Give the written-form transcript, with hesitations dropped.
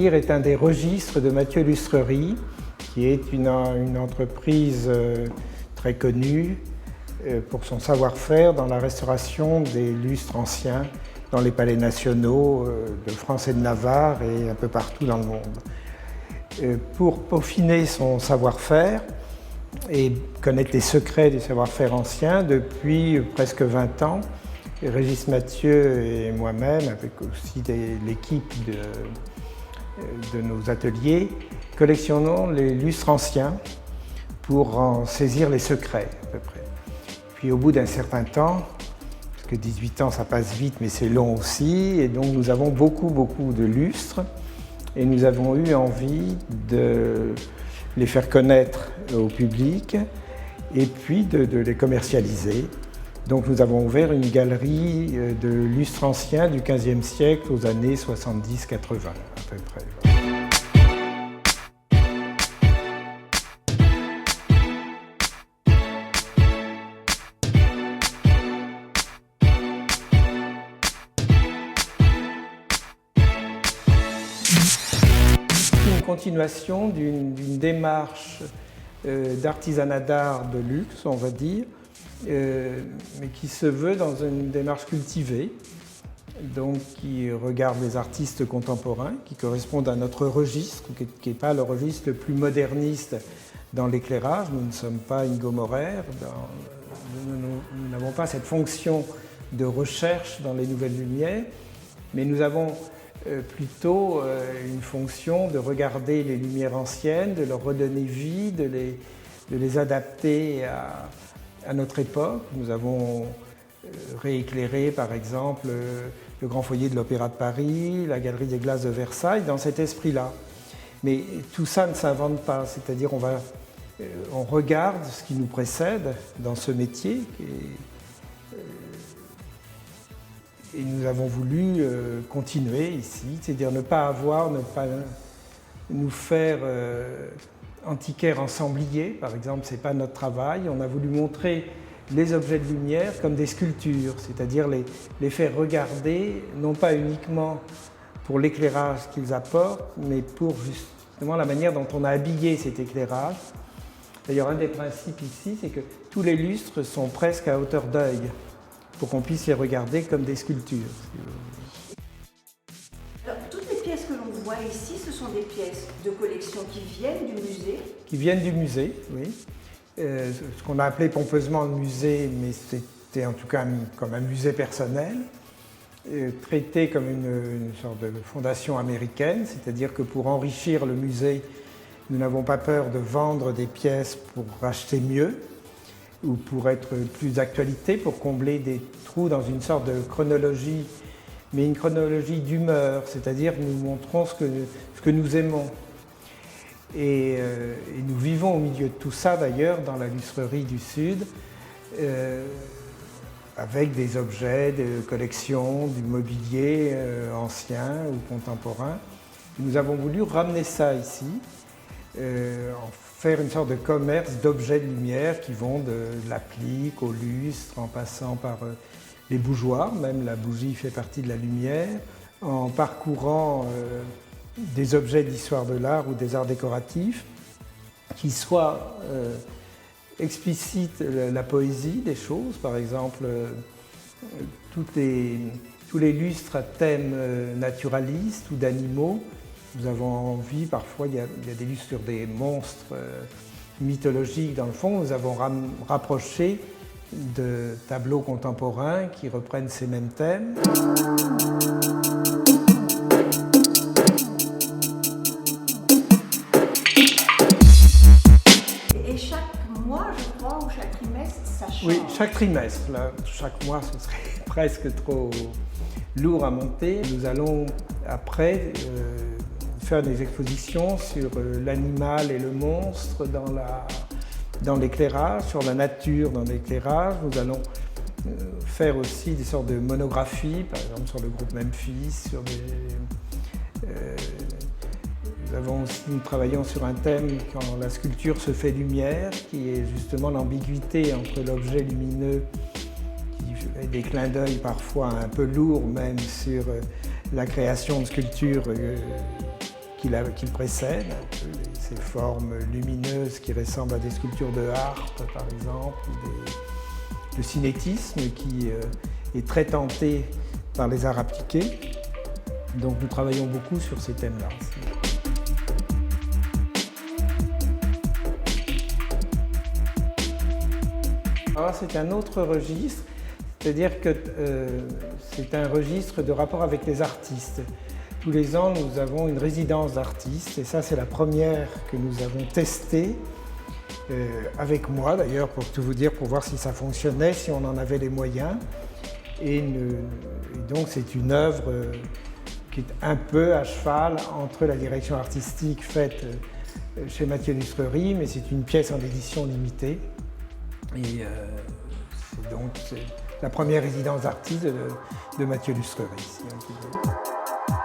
dire, est un des registres de Mathieu Lustrerie, qui est une entreprise très connue pour son savoir-faire dans la restauration des lustres anciens dans les palais nationaux de France et de Navarre et un peu partout dans le monde. Pour peaufiner son savoir-faire et connaître les secrets du savoir-faire ancien, depuis presque 20 ans, Régis Mathieu et moi-même, avec aussi l'équipe de nos ateliers, collectionnons les lustres anciens pour en saisir les secrets à peu près. Puis au bout d'un certain temps, parce que 18 ans ça passe vite mais c'est long aussi, et donc nous avons beaucoup de lustres et nous avons eu envie de les faire connaître au public et puis de les commercialiser. Donc nous avons ouvert une galerie de lustres anciens du XVe siècle aux années 70-80 à peu près. Une continuation d'une démarche d'artisanat d'art de luxe, on va dire, mais qui se veut dans une démarche cultivée, donc qui regarde les artistes contemporains, qui correspondent à notre registre, qui n'est pas le registre le plus moderniste dans l'éclairage. Nous ne sommes pas Ingo Maurer, nous n'avons pas cette fonction de recherche dans les nouvelles lumières, mais nous avons plutôt une fonction de regarder les lumières anciennes, de leur redonner vie, de les adapter à notre époque. Nous avons rééclairé par exemple le Grand Foyer de l'Opéra de Paris, la Galerie des Glaces de Versailles, dans cet esprit-là. Mais tout ça ne s'invente pas, c'est-à-dire on regarde ce qui nous précède dans ce métier et nous avons voulu continuer ici, c'est-à-dire ne pas nous faire antiquaire ensemblier, par exemple, ce n'est pas notre travail. On a voulu montrer les objets de lumière comme des sculptures, c'est-à-dire les faire regarder, non pas uniquement pour l'éclairage qu'ils apportent, mais pour justement la manière dont on a habillé cet éclairage. D'ailleurs, un des principes ici, c'est que tous les lustres sont presque à hauteur d'œil, pour qu'on puisse les regarder comme des sculptures. Alors, toutes les pièces que l'on voit ici, ce sont des pièces de collection qui viennent du musée? Qui viennent du musée, oui. Ce qu'on a appelé pompeusement le musée, mais c'était en tout cas comme un musée personnel, traité comme une sorte de fondation américaine, c'est-à-dire que pour enrichir le musée, nous n'avons pas peur de vendre des pièces pour acheter mieux, ou pour être plus d'actualité, pour combler des trous dans une sorte de chronologie, mais une chronologie d'humeur, c'est-à-dire nous montrons ce que nous aimons. Et nous vivons au milieu de tout ça d'ailleurs dans la lustrerie du Sud, avec des objets de collection, du mobilier ancien ou contemporain. Nous avons voulu ramener ça ici, en faire une sorte de commerce d'objets de lumière qui vont de l'applique au lustre, en passant par les bougeoirs, même la bougie fait partie de la lumière, en parcourant des objets d'histoire de l'art ou des arts décoratifs qui soit explicitent la poésie des choses, par exemple tous les lustres à thème naturaliste ou d'animaux. Nous avons envie, parfois il y a des lustres sur des monstres mythologiques dans le fond, nous avons rapproché de tableaux contemporains qui reprennent ces mêmes thèmes. Et chaque mois, je crois, ou chaque trimestre, ça change? Oui, chaque trimestre. Là, chaque mois, ce serait presque trop lourd à monter. Nous allons après faire des expositions sur l'animal et le monstre dans l'éclairage, sur la nature dans l'éclairage. Nous allons faire aussi des sortes de monographies, par exemple sur le groupe Memphis, sur nous travaillons sur un thème quand la sculpture se fait lumière, qui est justement l'ambiguïté entre l'objet lumineux qui fait des clins d'œil parfois un peu lourds même sur la création de sculptures qui le précèdent, un peu, ces formes lumineuses qui ressemblent à des sculptures de harpe, par exemple, ou le cinétisme qui est très tenté par les arts appliqués. Donc nous travaillons beaucoup sur ces thèmes-là. Alors c'est un autre registre, c'est-à-dire que c'est un registre de rapport avec les artistes. Tous les ans, nous avons une résidence d'artistes, et ça c'est la première que nous avons testée, avec moi d'ailleurs, pour tout vous dire, pour voir si ça fonctionnait, si on en avait les moyens. Et donc c'est une œuvre qui est un peu à cheval entre la direction artistique faite chez Mathieu Lussererie, mais c'est une pièce en édition limitée. Et c'est donc la première résidence d'artiste de Mathieu Lussererie. Si on peut dire.